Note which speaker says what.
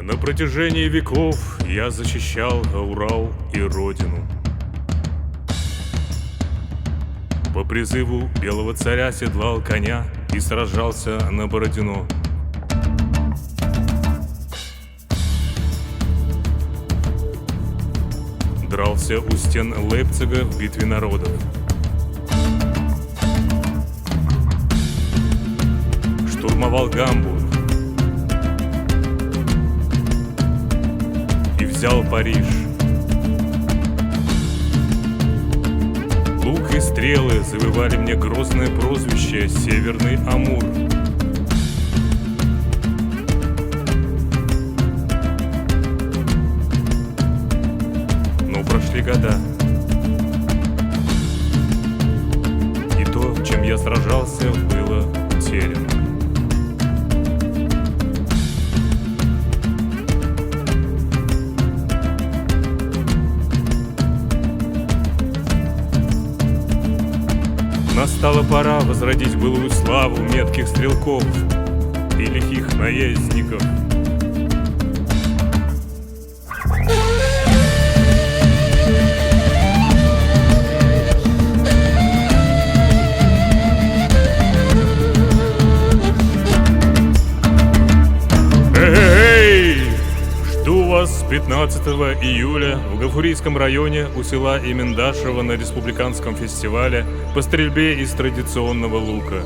Speaker 1: На протяжении веков я защищал Урал и Родину. По призыву белого царя седлал коня и сражался на Бородино. Дрался у стен Лейпцига в битве народов. Штурмовал Гамбург и взял Париж. Лук и стрелы завоевали мне грозное прозвище «Северный Амур». Но прошли года, и то, чем я сражался, было утеряно. Настала пора возродить былую славу метких стрелков и лихих наездников. Эй! Жду вас 15 июля в Гафурийском районе у села Имендашево на республиканском фестивале по стрельбе из традиционного лука.